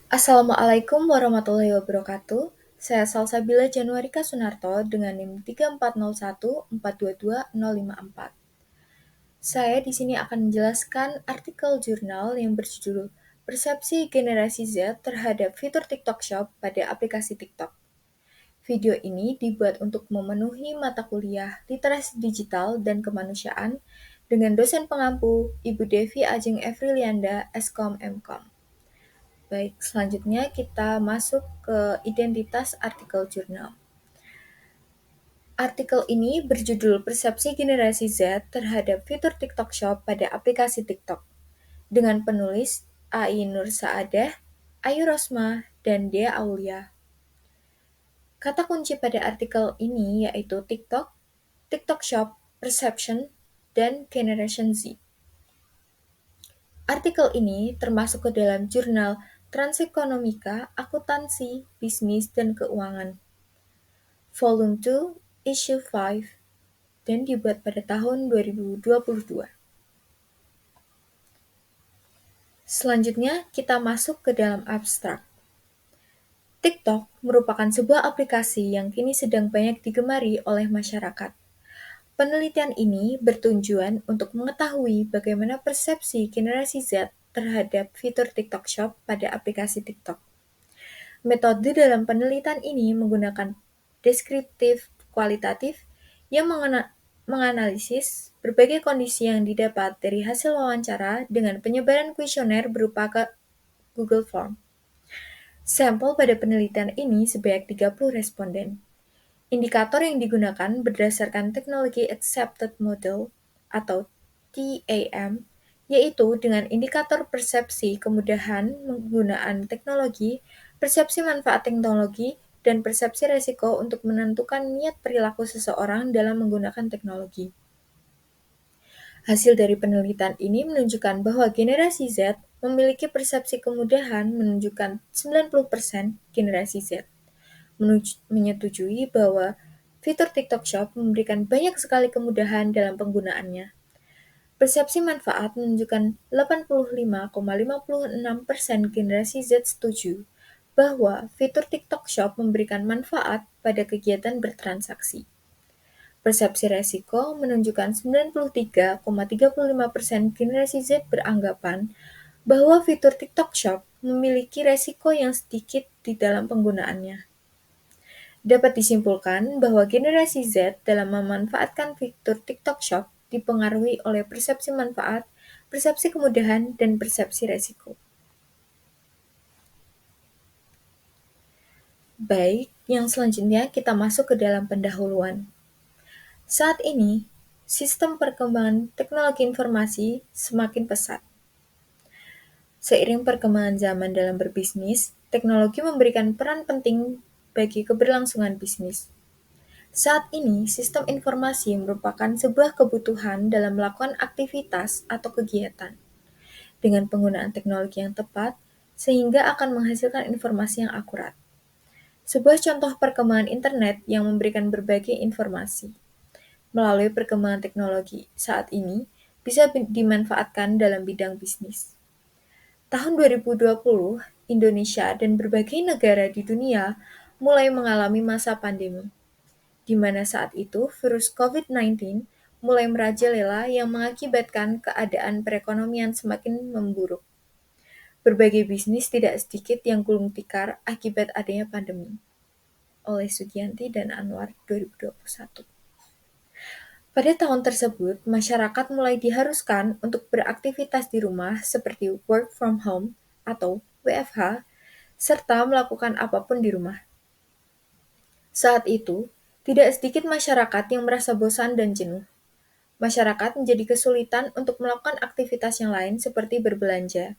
Assalamualaikum warahmatullahi wabarakatuh. Saya Salsabila Januarika Sunarto dengan NIM 3401422054. Saya di sini akan menjelaskan artikel jurnal yang berjudul Persepsi Generasi Z terhadap fitur TikTok Shop pada aplikasi TikTok. Video ini dibuat untuk memenuhi mata kuliah Literasi Digital dan Kemanusiaan dengan dosen pengampu Ibu Devi Ajeng Evrilianda, Eskom Mkom. Baik, selanjutnya kita masuk ke identitas artikel jurnal. Artikel ini berjudul Persepsi Generasi Z terhadap fitur TikTok Shop pada aplikasi TikTok dengan penulis Ai Nur Saadah, Ayu Rosma, dan Dea Aulia. Kata kunci pada artikel ini yaitu TikTok, TikTok Shop, Perception, dan Generation Z. Artikel ini termasuk ke dalam jurnal Transeconomica, Akuntansi, Bisnis, dan Keuangan. Volume 2, Issue 5, dan dibuat pada tahun 2022. Selanjutnya, kita masuk ke dalam abstrak. TikTok merupakan sebuah aplikasi yang kini sedang banyak digemari oleh masyarakat. Penelitian ini bertujuan untuk mengetahui bagaimana persepsi generasi Z terhadap fitur TikTok Shop pada aplikasi TikTok. Metode dalam penelitian ini menggunakan deskriptif kualitatif yang menganalisis berbagai kondisi yang didapat dari hasil wawancara dengan penyebaran kuesioner berupa ke Google Form. Sampel pada penelitian ini sebanyak 30 responden. Indikator yang digunakan berdasarkan teknologi Accepted Model atau TAM, yaitu dengan indikator persepsi kemudahan penggunaan teknologi, persepsi manfaat teknologi, dan persepsi resiko untuk menentukan niat perilaku seseorang dalam menggunakan teknologi. Hasil dari penelitian ini menunjukkan bahwa generasi Z memiliki persepsi kemudahan menunjukkan 90% generasi Z menyetujui bahwa fitur TikTok Shop memberikan banyak sekali kemudahan dalam penggunaannya. Persepsi manfaat menunjukkan 85,56% generasi Z setuju bahwa fitur TikTok Shop memberikan manfaat pada kegiatan bertransaksi. Persepsi resiko menunjukkan 93,35% generasi Z beranggapan bahwa fitur TikTok Shop memiliki resiko yang sedikit di dalam penggunaannya. Dapat disimpulkan bahwa generasi Z dalam memanfaatkan fitur TikTok Shop dipengaruhi oleh persepsi manfaat, persepsi kemudahan, dan persepsi resiko. Baik, yang selanjutnya kita masuk ke dalam pendahuluan. Saat ini, sistem perkembangan teknologi informasi semakin pesat. Seiring perkembangan zaman dalam berbisnis, teknologi memberikan peran penting bagi keberlangsungan bisnis. Saat ini, sistem informasi merupakan sebuah kebutuhan dalam melakukan aktivitas atau kegiatan dengan penggunaan teknologi yang tepat, sehingga akan menghasilkan informasi yang akurat. Sebuah contoh perkembangan internet yang memberikan berbagai informasi melalui perkembangan teknologi saat ini bisa dimanfaatkan dalam bidang bisnis. Tahun 2020, Indonesia dan berbagai negara di dunia mulai mengalami masa pandemi, di mana saat itu virus COVID-19 mulai merajalela yang mengakibatkan keadaan perekonomian semakin memburuk. Berbagai bisnis tidak sedikit yang gulung tikar akibat adanya pandemi. Oleh Sugianti dan Anwar 2021. Pada tahun tersebut, masyarakat mulai diharuskan untuk beraktivitas di rumah seperti work from home atau WFH, serta melakukan apapun di rumah. Saat itu, tidak sedikit masyarakat yang merasa bosan dan jenuh. Masyarakat menjadi kesulitan untuk melakukan aktivitas yang lain seperti berbelanja.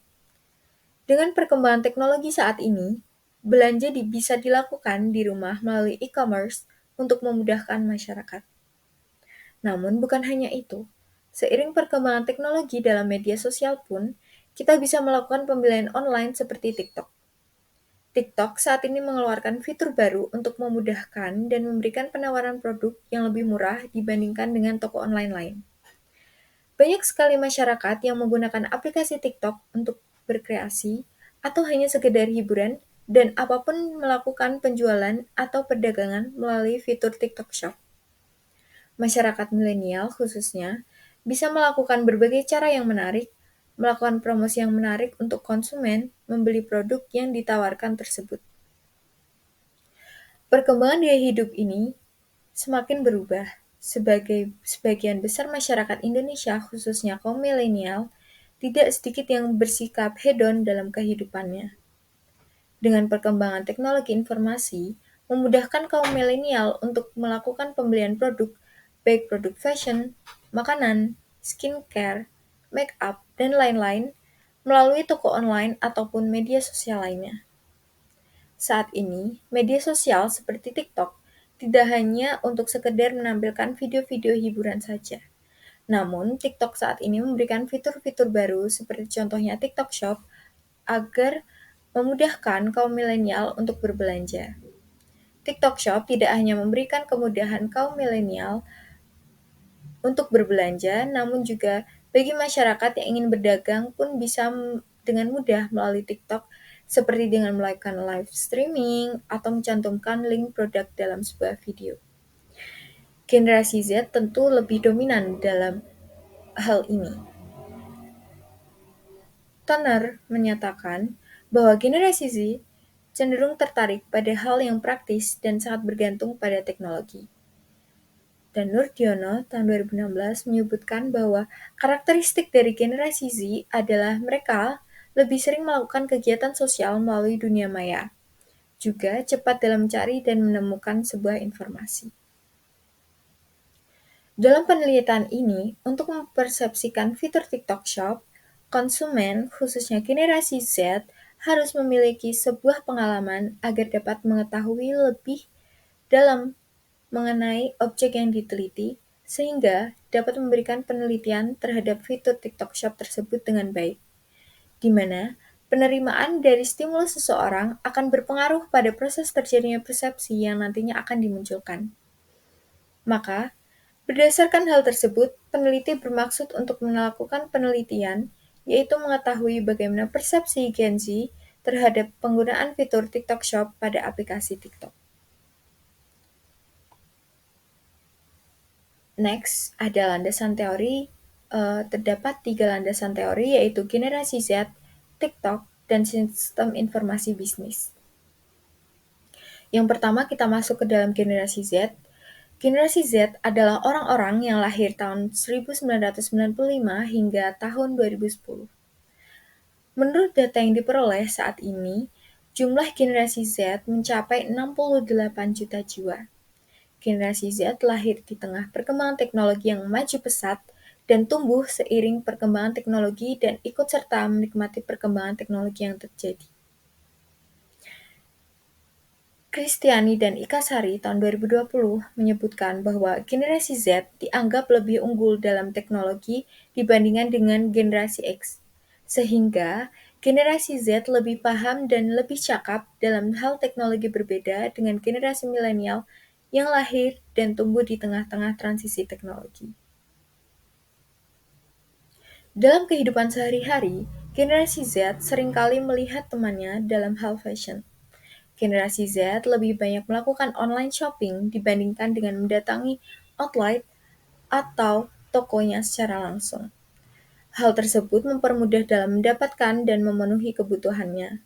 Dengan perkembangan teknologi saat ini, belanja bisa dilakukan di rumah melalui e-commerce untuk memudahkan masyarakat. Namun bukan hanya itu, seiring perkembangan teknologi dalam media sosial pun, kita bisa melakukan pembelian online seperti TikTok. TikTok saat ini mengeluarkan fitur baru untuk memudahkan dan memberikan penawaran produk yang lebih murah dibandingkan dengan toko online lain. Banyak sekali masyarakat yang menggunakan aplikasi TikTok untuk berkreasi atau hanya sekedar hiburan, dan apapun melakukan penjualan atau perdagangan melalui fitur TikTok Shop. Masyarakat milenial khususnya bisa melakukan berbagai cara yang menarik, melakukan promosi yang menarik untuk konsumen membeli produk yang ditawarkan tersebut. Perkembangan gaya hidup ini semakin berubah. Sebagian besar masyarakat Indonesia, khususnya kaum milenial, tidak sedikit yang bersikap hedon dalam kehidupannya. Dengan perkembangan teknologi informasi, memudahkan kaum milenial untuk melakukan pembelian produk, baik produk fashion, makanan, skincare, make up, dan lain-lain, melalui toko online ataupun media sosial lainnya. Saat ini, media sosial seperti TikTok tidak hanya untuk sekedar menampilkan video-video hiburan saja. Namun, TikTok saat ini memberikan fitur-fitur baru seperti contohnya TikTok Shop agar memudahkan kaum milenial untuk berbelanja. TikTok Shop tidak hanya memberikan kemudahan kaum milenial untuk berbelanja, namun juga bagi masyarakat yang ingin berdagang pun bisa dengan mudah melalui TikTok, seperti dengan melakukan live streaming atau mencantumkan link produk dalam sebuah video. Generasi Z tentu lebih dominan dalam hal ini. Turner menyatakan bahwa generasi Z cenderung tertarik pada hal yang praktis dan sangat bergantung pada teknologi. Dan Nurdiono tahun 2016 menyebutkan bahwa karakteristik dari generasi Z adalah mereka lebih sering melakukan kegiatan sosial melalui dunia maya, juga cepat dalam mencari dan menemukan sebuah informasi. Dalam penelitian ini, untuk mempersepsikan fitur TikTok Shop, konsumen, khususnya generasi Z, harus memiliki sebuah pengalaman agar dapat mengetahui lebih dalam mengenai objek yang diteliti, sehingga dapat memberikan penelitian terhadap fitur TikTok Shop tersebut dengan baik, di mana penerimaan dari stimulus seseorang akan berpengaruh pada proses terjadinya persepsi yang nantinya akan dimunculkan. Maka, berdasarkan hal tersebut, peneliti bermaksud untuk melakukan penelitian, yaitu mengetahui bagaimana persepsi Gen Z terhadap penggunaan fitur TikTok Shop pada aplikasi TikTok. Next, ada landasan teori. Terdapat 3 landasan teori, yaitu generasi Z, TikTok, dan sistem informasi bisnis. Yang pertama, kita masuk ke dalam generasi Z. Generasi Z adalah orang-orang yang lahir tahun 1995 hingga tahun 2010. Menurut data yang diperoleh saat ini, jumlah generasi Z mencapai 68 juta jiwa. Generasi Z lahir di tengah perkembangan teknologi yang maju pesat dan tumbuh seiring perkembangan teknologi dan ikut serta menikmati perkembangan teknologi yang terjadi. Kristiani dan Ika Sari tahun 2020 menyebutkan bahwa generasi Z dianggap lebih unggul dalam teknologi dibandingkan dengan generasi X, sehingga generasi Z lebih paham dan lebih cakap dalam hal teknologi berbeda dengan generasi milenial yang lahir dan tumbuh di tengah-tengah transisi teknologi. Dalam kehidupan sehari-hari, generasi Z seringkali melihat temannya dalam hal fashion. Generasi Z lebih banyak melakukan online shopping dibandingkan dengan mendatangi outlet atau tokonya secara langsung. Hal tersebut mempermudah dalam mendapatkan dan memenuhi kebutuhannya.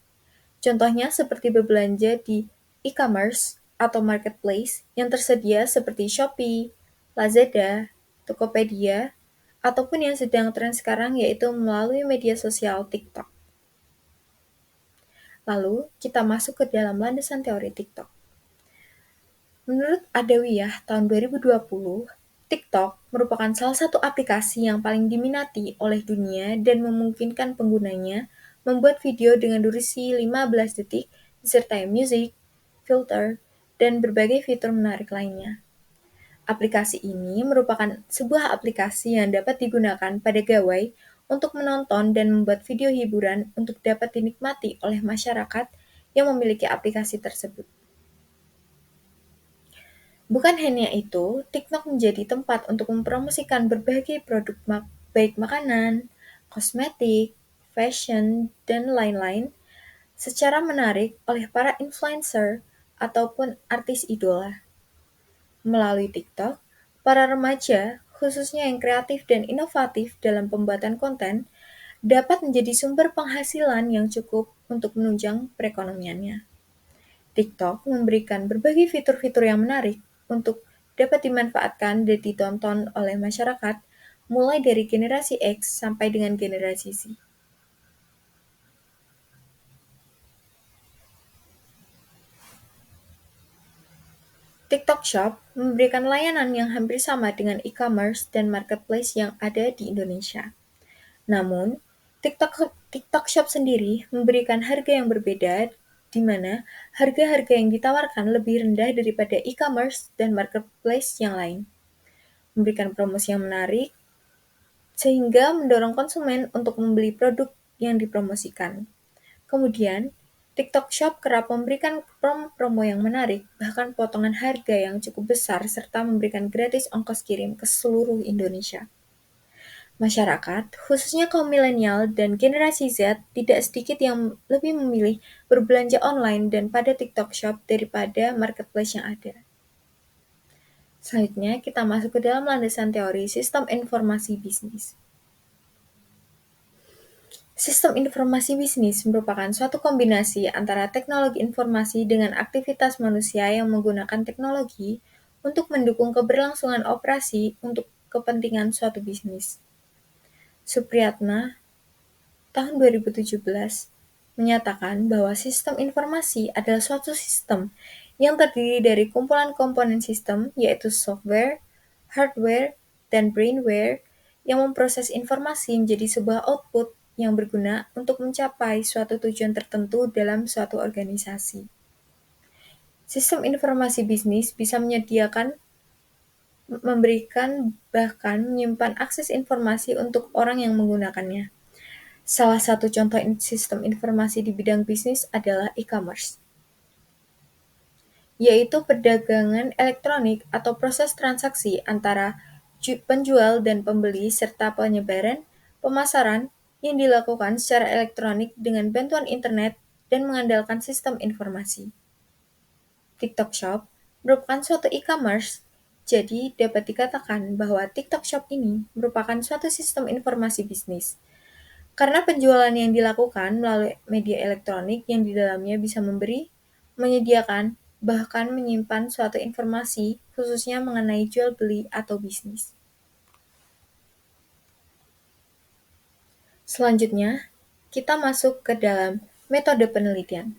Contohnya seperti berbelanja di e-commerce atau marketplace yang tersedia seperti Shopee, Lazada, Tokopedia, ataupun yang sedang tren sekarang yaitu melalui media sosial TikTok. Lalu, kita masuk ke dalam landasan teori TikTok. Menurut Adawiyah tahun 2020, TikTok merupakan salah satu aplikasi yang paling diminati oleh dunia dan memungkinkan penggunanya membuat video dengan durasi 15 detik disertai musik, filter, dan berbagai fitur menarik lainnya. Aplikasi ini merupakan sebuah aplikasi yang dapat digunakan pada gawai untuk menonton dan membuat video hiburan untuk dapat dinikmati oleh masyarakat yang memiliki aplikasi tersebut. Bukan hanya itu, TikTok menjadi tempat untuk mempromosikan berbagai produk baik makanan, kosmetik, fashion, dan lain-lain. secara menarik oleh para influencer ataupun artis idola. Melalui TikTok, para remaja, khususnya yang kreatif dan inovatif dalam pembuatan konten, dapat menjadi sumber penghasilan yang cukup untuk menunjang perekonomiannya. TikTok memberikan berbagai fitur-fitur yang menarik untuk dapat dimanfaatkan dan ditonton oleh masyarakat, mulai dari generasi X sampai dengan generasi Z. TikTok Shop memberikan layanan yang hampir sama dengan e-commerce dan marketplace yang ada di Indonesia. Namun, TikTok Shop sendiri memberikan harga yang berbeda, di mana harga-harga yang ditawarkan lebih rendah daripada e-commerce dan marketplace yang lain, memberikan promosi yang menarik, sehingga mendorong konsumen untuk membeli produk yang dipromosikan. Kemudian, TikTok Shop kerap memberikan promo-promo yang menarik, bahkan potongan harga yang cukup besar, serta memberikan gratis ongkos kirim ke seluruh Indonesia. Masyarakat, khususnya kaum milenial dan generasi Z, tidak sedikit yang lebih memilih berbelanja online dan pada TikTok Shop daripada marketplace yang ada. Selanjutnya, kita masuk ke dalam landasan teori sistem informasi bisnis. Sistem informasi bisnis merupakan suatu kombinasi antara teknologi informasi dengan aktivitas manusia yang menggunakan teknologi untuk mendukung keberlangsungan operasi untuk kepentingan suatu bisnis. Supriyatna, tahun 2017, menyatakan bahwa sistem informasi adalah suatu sistem yang terdiri dari kumpulan komponen sistem, yaitu software, hardware, dan brainware, yang memproses informasi menjadi sebuah output yang berguna untuk mencapai suatu tujuan tertentu dalam suatu organisasi. Sistem informasi bisnis bisa menyediakan, memberikan, bahkan menyimpan akses informasi untuk orang yang menggunakannya. Salah satu contoh sistem informasi di bidang bisnis adalah e-commerce, yaitu perdagangan elektronik atau proses transaksi antara penjual dan pembeli serta penyebaran, pemasaran yang dilakukan secara elektronik dengan bantuan internet dan mengandalkan sistem informasi. TikTok Shop merupakan suatu e-commerce, jadi dapat dikatakan bahwa TikTok Shop ini merupakan suatu sistem informasi bisnis. Karena penjualan yang dilakukan melalui media elektronik yang di dalamnya bisa memberi, menyediakan, bahkan menyimpan suatu informasi khususnya mengenai jual beli atau bisnis. Selanjutnya, kita masuk ke dalam metode penelitian.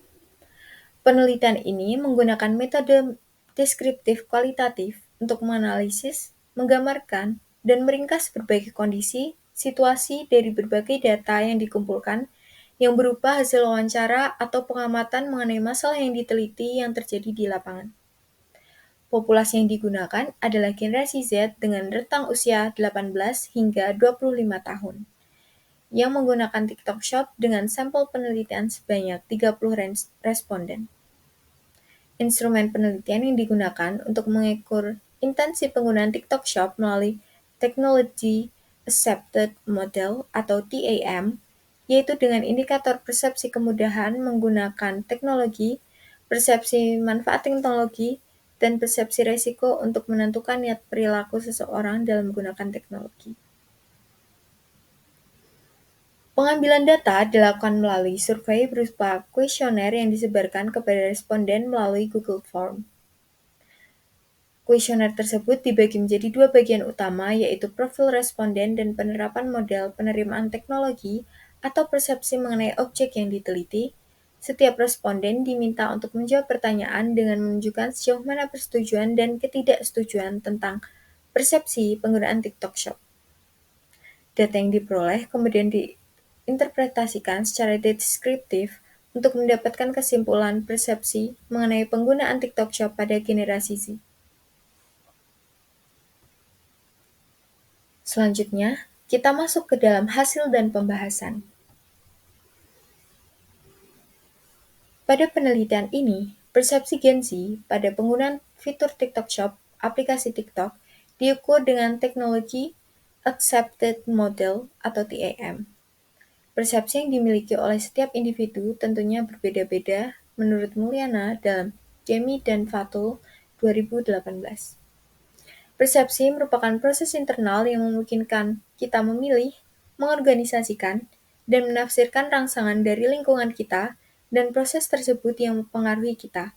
Penelitian ini menggunakan metode deskriptif kualitatif untuk menganalisis, menggambarkan, dan meringkas berbagai kondisi, situasi dari berbagai data yang dikumpulkan yang berupa hasil wawancara atau pengamatan mengenai masalah yang diteliti yang terjadi di lapangan. Populasi yang digunakan adalah generasi Z dengan rentang usia 18 hingga 25 tahun, yang menggunakan TikTok Shop dengan sampel penelitian sebanyak 30 responden. Instrumen penelitian yang digunakan untuk mengukur intensi penggunaan TikTok Shop melalui Technology Accepted Model atau TAM, yaitu dengan indikator persepsi kemudahan menggunakan teknologi, persepsi manfaat teknologi, dan persepsi risiko untuk menentukan niat perilaku seseorang dalam menggunakan teknologi. Pengambilan data dilakukan melalui survei berupa kuesioner yang disebarkan kepada responden melalui Google Form. Kuesioner tersebut dibagi menjadi dua bagian utama, yaitu profil responden dan penerapan model penerimaan teknologi atau persepsi mengenai objek yang diteliti. Setiap responden diminta untuk menjawab pertanyaan dengan menunjukkan sejauh mana persetujuan dan ketidaksetujuan tentang persepsi penggunaan TikTok Shop. Data yang diperoleh kemudian diinterpretasikan secara deskriptif untuk mendapatkan kesimpulan persepsi mengenai penggunaan TikTok Shop pada generasi Z. Selanjutnya, kita masuk ke dalam hasil dan pembahasan. Pada penelitian ini, persepsi Gen Z pada penggunaan fitur TikTok Shop, aplikasi TikTok, diukur dengan teknologi Accepted Model atau TAM. Persepsi yang dimiliki oleh setiap individu tentunya berbeda-beda menurut Mulyana dalam Jamie dan Fatul 2018. Persepsi merupakan proses internal yang memungkinkan kita memilih, mengorganisasikan, dan menafsirkan rangsangan dari lingkungan kita dan proses tersebut yang mempengaruhi kita.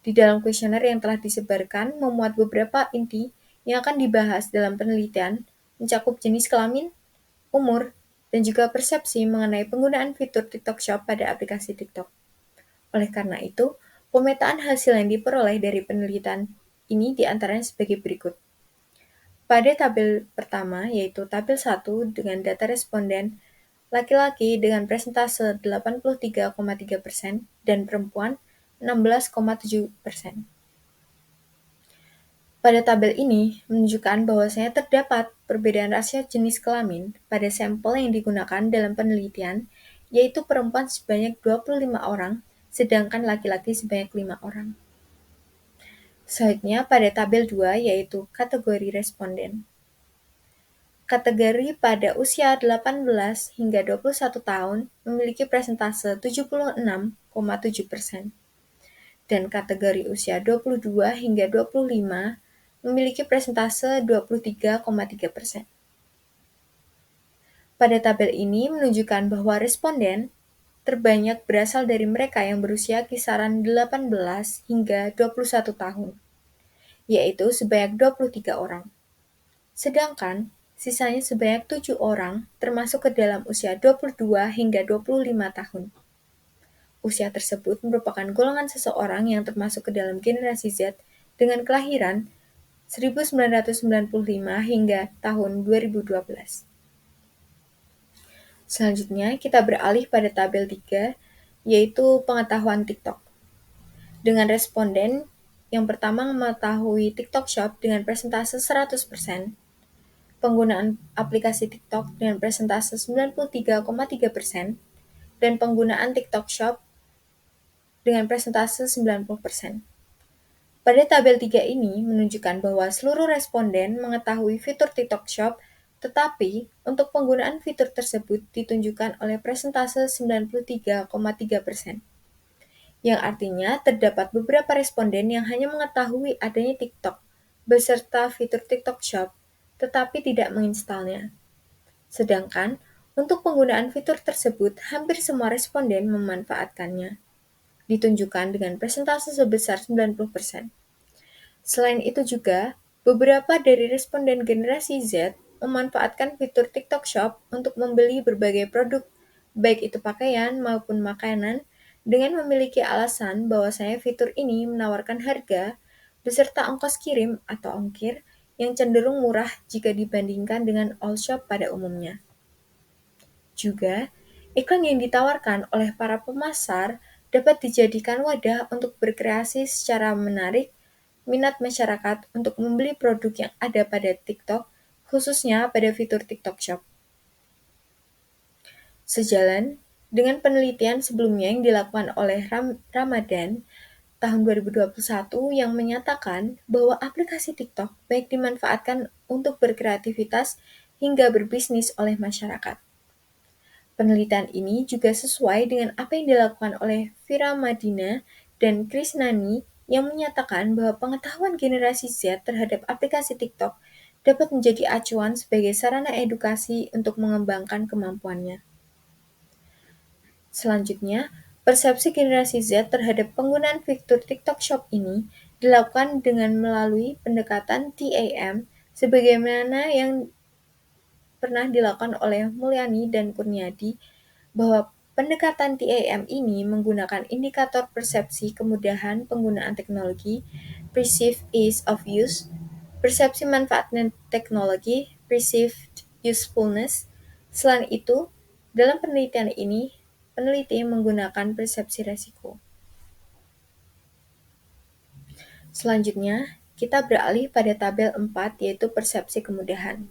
Di dalam kuesioner yang telah disebarkan memuat beberapa inti yang akan dibahas dalam penelitian, mencakup jenis kelamin, umur, dan juga persepsi mengenai penggunaan fitur TikTok Shop pada aplikasi TikTok. Oleh karena itu, pemetaan hasil yang diperoleh dari penelitian ini diantaranya sebagai berikut. Pada tabel pertama, yaitu tabel 1 dengan data responden, laki-laki dengan presentase 83,3% dan perempuan 16,7%. Pada tabel ini menunjukkan bahwasanya terdapat perbedaan rasio jenis kelamin pada sampel yang digunakan dalam penelitian, yaitu perempuan sebanyak 25 orang, sedangkan laki-laki sebanyak 5 orang. Selanjutnya pada tabel 2 yaitu kategori responden. Kategori pada usia 18 hingga 21 tahun memiliki presentase 76,7%. Dan kategori usia 22 hingga 25 memiliki presentase 23,3%. Pada tabel ini menunjukkan bahwa responden terbanyak berasal dari mereka yang berusia kisaran 18 hingga 21 tahun, yaitu sebanyak 23 orang. Sedangkan sisanya sebanyak 7 orang termasuk ke dalam usia 22 hingga 25 tahun. Usia tersebut merupakan golongan seseorang yang termasuk ke dalam generasi Z dengan kelahiran 1995 hingga tahun 2012. Selanjutnya, kita beralih pada tabel 3, yaitu pengetahuan TikTok. Dengan responden, yang pertama mengetahui TikTok Shop dengan presentase 100%, penggunaan aplikasi TikTok dengan presentase 93,3%, dan penggunaan TikTok Shop dengan presentase 90%. Pada tabel 3 ini menunjukkan bahwa seluruh responden mengetahui fitur TikTok Shop, tetapi untuk penggunaan fitur tersebut ditunjukkan oleh presentase 93,3%. Yang artinya terdapat beberapa responden yang hanya mengetahui adanya TikTok beserta fitur TikTok Shop, tetapi tidak menginstalnya. Sedangkan untuk penggunaan fitur tersebut hampir semua responden memanfaatkannya, ditunjukkan dengan presentase sebesar 90%. Selain itu juga, beberapa dari responden generasi Z memanfaatkan fitur TikTok Shop untuk membeli berbagai produk, baik itu pakaian maupun makanan, dengan memiliki alasan bahwasanya fitur ini menawarkan harga beserta ongkos kirim atau ongkir yang cenderung murah jika dibandingkan dengan all shop pada umumnya. Juga, iklan yang ditawarkan oleh para pemasar dapat dijadikan wadah untuk berkreasi secara menarik minat masyarakat untuk membeli produk yang ada pada TikTok, khususnya pada fitur TikTok Shop. Sejalan dengan penelitian sebelumnya yang dilakukan oleh Ramadan tahun 2021 yang menyatakan bahwa aplikasi TikTok baik dimanfaatkan untuk berkreativitas hingga berbisnis oleh masyarakat. Penelitian ini juga sesuai dengan apa yang dilakukan oleh Vira Madina dan Krisnani yang menyatakan bahwa pengetahuan generasi Z terhadap aplikasi TikTok dapat menjadi acuan sebagai sarana edukasi untuk mengembangkan kemampuannya. Selanjutnya, persepsi generasi Z terhadap penggunaan fitur TikTok Shop ini dilakukan dengan melalui pendekatan TAM sebagaimana yang pernah dilakukan oleh Mulyani dan Kurniadi, bahwa pendekatan TAM ini menggunakan indikator persepsi kemudahan penggunaan teknologi, perceived ease of use, persepsi manfaat teknologi, perceived usefulness. Selain itu, dalam penelitian ini, peneliti menggunakan persepsi resiko. Selanjutnya, kita beralih pada tabel 4 yaitu persepsi kemudahan.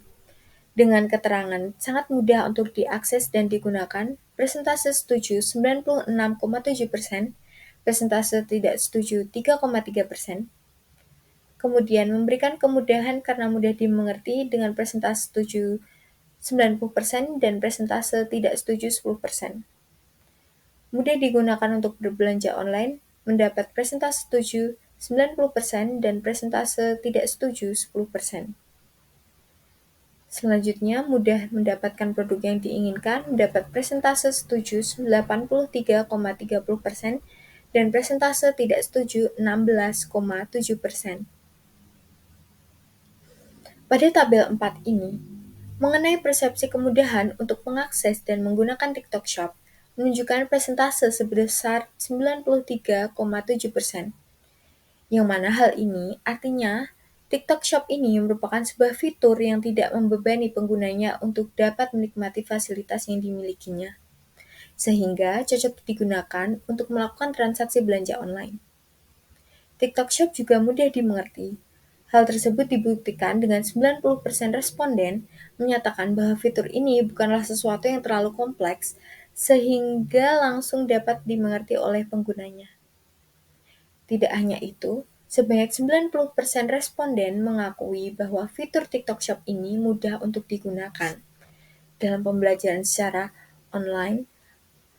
Dengan keterangan sangat mudah untuk diakses dan digunakan, persentase setuju 96,7%, persentase tidak setuju 3,3%, kemudian memberikan kemudahan karena mudah dimengerti dengan persentase setuju 90%, dan persentase tidak setuju 10%. Mudah digunakan untuk berbelanja online, mendapat persentase setuju 90% dan persentase tidak setuju 10%. Selanjutnya, mudah mendapatkan produk yang diinginkan, mendapat persentase setuju 83,30% dan persentase tidak setuju 16,7%. Pada tabel 4 ini, mengenai persepsi kemudahan untuk mengakses dan menggunakan TikTok Shop, menunjukkan persentase sebesar 93,7%. Yang mana hal ini artinya TikTok Shop ini merupakan sebuah fitur yang tidak membebani penggunanya untuk dapat menikmati fasilitas yang dimilikinya, sehingga cocok digunakan untuk melakukan transaksi belanja online. TikTok Shop juga mudah dimengerti. Hal tersebut dibuktikan dengan 90% responden menyatakan bahwa fitur ini bukanlah sesuatu yang terlalu kompleks, sehingga langsung dapat dimengerti oleh penggunanya. Tidak hanya itu, sebanyak 90% responden mengakui bahwa fitur TikTok Shop ini mudah untuk digunakan dalam pembelajaran secara online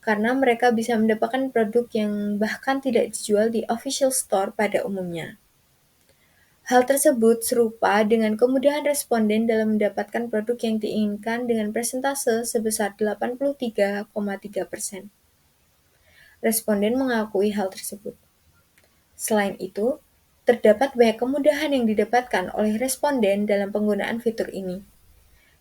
karena mereka bisa mendapatkan produk yang bahkan tidak dijual di official store pada umumnya. Hal tersebut serupa dengan kemudahan responden dalam mendapatkan produk yang diinginkan dengan persentase sebesar 83,3%. Responden mengakui hal tersebut. Selain itu, terdapat banyak kemudahan yang didapatkan oleh responden dalam penggunaan fitur ini,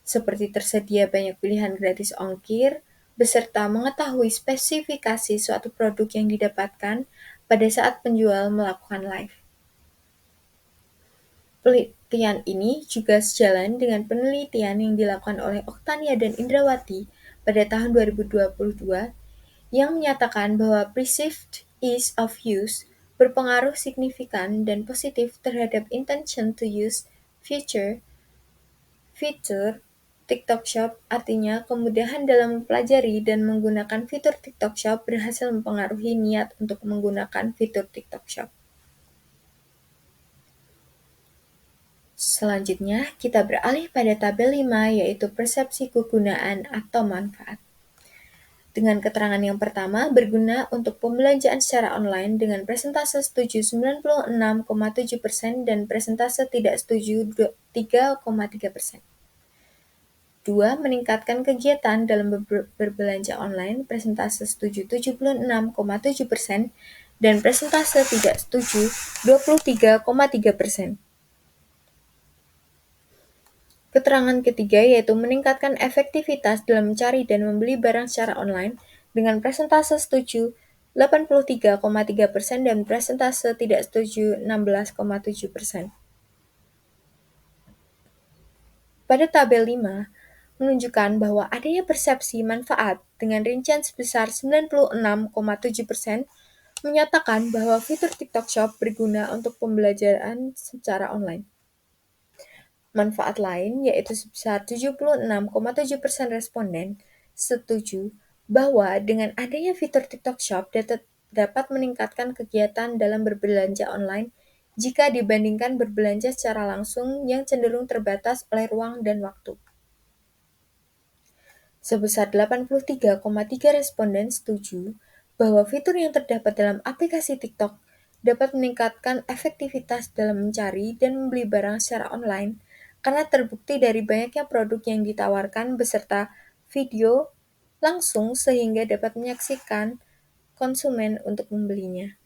seperti tersedia banyak pilihan gratis ongkir, beserta mengetahui spesifikasi suatu produk yang didapatkan pada saat penjual melakukan live. Penelitian ini juga sejalan dengan penelitian yang dilakukan oleh Oktania dan Indrawati pada tahun 2022 yang menyatakan bahwa perceived ease of use berpengaruh signifikan dan positif terhadap intention to use fitur TikTok Shop. Artinya, kemudahan dalam mempelajari dan menggunakan fitur TikTok Shop berhasil mempengaruhi niat untuk menggunakan fitur TikTok Shop. Selanjutnya, kita beralih pada tabel 5, yaitu persepsi kegunaan atau manfaat. Dengan keterangan yang pertama, berguna untuk pembelanjaan secara online dengan persentase setuju 96,7% dan persentase tidak setuju 3,3%. 2. Meningkatkan kegiatan dalam berbelanja online, persentase setuju 76,7% dan persentase tidak setuju 23,3%. Keterangan ketiga yaitu meningkatkan efektivitas dalam mencari dan membeli barang secara online dengan persentase setuju 83,3% dan persentase tidak setuju 16,7%. Pada tabel 5 menunjukkan bahwa adanya persepsi manfaat dengan rincian sebesar 96,7% menyatakan bahwa fitur TikTok Shop berguna untuk pembelajaran secara online. Manfaat lain yaitu sebesar 76,7% responden setuju bahwa dengan adanya fitur TikTok Shop dapat meningkatkan kegiatan dalam berbelanja online jika dibandingkan berbelanja secara langsung yang cenderung terbatas oleh ruang dan waktu. Sebesar 83,3 responden setuju bahwa fitur yang terdapat dalam aplikasi TikTok dapat meningkatkan efektivitas dalam mencari dan membeli barang secara online karena terbukti dari banyaknya produk yang ditawarkan beserta video langsung sehingga dapat menyaksikan konsumen untuk membelinya.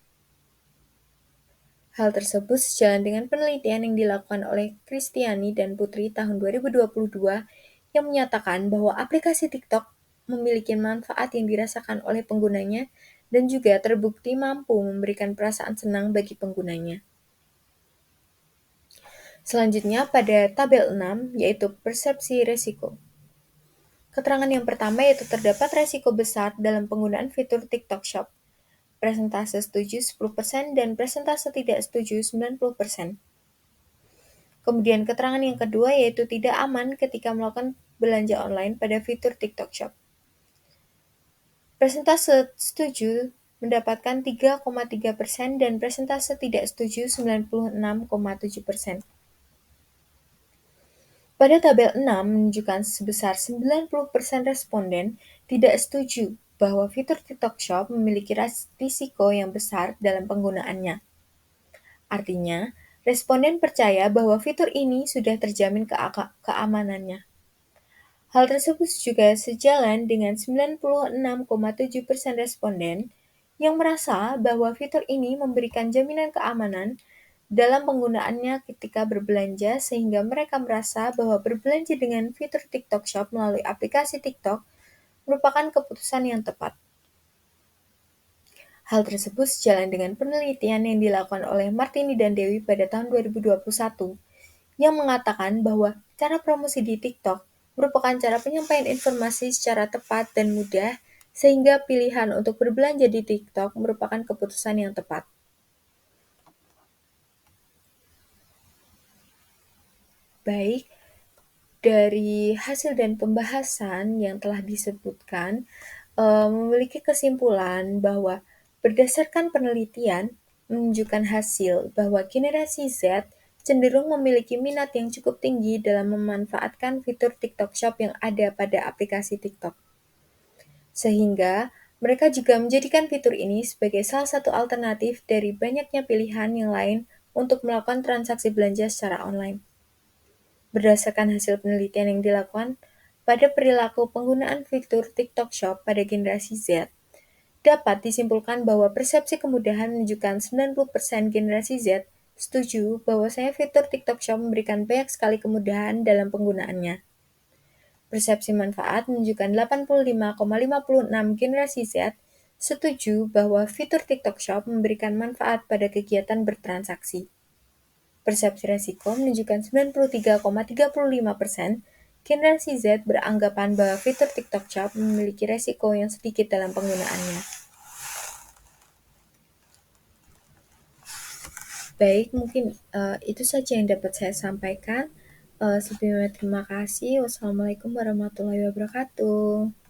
Hal tersebut sejalan dengan penelitian yang dilakukan oleh Kristiani dan Putri tahun 2022 yang menyatakan bahwa aplikasi TikTok memiliki manfaat yang dirasakan oleh penggunanya dan juga terbukti mampu memberikan perasaan senang bagi penggunanya. Selanjutnya pada tabel 6 yaitu persepsi resiko. Keterangan yang pertama yaitu terdapat resiko besar dalam penggunaan fitur TikTok Shop. Persentase setuju 10% dan persentase tidak setuju 90%. Kemudian keterangan yang kedua yaitu tidak aman ketika melakukan belanja online pada fitur TikTok Shop. Persentase setuju mendapatkan 3,3% dan persentase tidak setuju 96,7%. Pada tabel 6 menunjukkan sebesar 90% responden tidak setuju bahwa fitur TikTok Shop memiliki risiko yang besar dalam penggunaannya. Artinya, responden percaya bahwa fitur ini sudah terjamin keamanannya. Hal tersebut juga sejalan dengan 96,7% responden yang merasa bahwa fitur ini memberikan jaminan keamanan dalam penggunaannya ketika berbelanja, sehingga mereka merasa bahwa berbelanja dengan fitur TikTok Shop melalui aplikasi TikTok merupakan keputusan yang tepat. Hal tersebut sejalan dengan penelitian yang dilakukan oleh Martini dan Dewi pada tahun 2021 yang mengatakan bahwa cara promosi di TikTok merupakan cara penyampaian informasi secara tepat dan mudah, sehingga pilihan untuk berbelanja di TikTok merupakan keputusan yang tepat. Baik, dari hasil dan pembahasan yang telah disebutkan, memiliki kesimpulan bahwa berdasarkan penelitian menunjukkan hasil bahwa generasi Z cenderung memiliki minat yang cukup tinggi dalam memanfaatkan fitur TikTok Shop yang ada pada aplikasi TikTok. Sehingga mereka juga menjadikan fitur ini sebagai salah satu alternatif dari banyaknya pilihan yang lain untuk melakukan transaksi belanja secara online. Berdasarkan hasil penelitian yang dilakukan pada perilaku penggunaan fitur TikTok Shop pada generasi Z, dapat disimpulkan bahwa persepsi kemudahan menunjukkan 90% generasi Z setuju bahwasanya fitur TikTok Shop memberikan banyak sekali kemudahan dalam penggunaannya. Persepsi manfaat menunjukkan 85,56 generasi Z setuju bahwa fitur TikTok Shop memberikan manfaat pada kegiatan bertransaksi. Persepsi resiko menunjukkan 93,35% generasi Z beranggapan bahwa fitur TikTok Shop memiliki resiko yang sedikit dalam penggunaannya. Baik, mungkin itu saja yang dapat saya sampaikan. Sebelumnya terima kasih. Wassalamualaikum warahmatullahi wabarakatuh.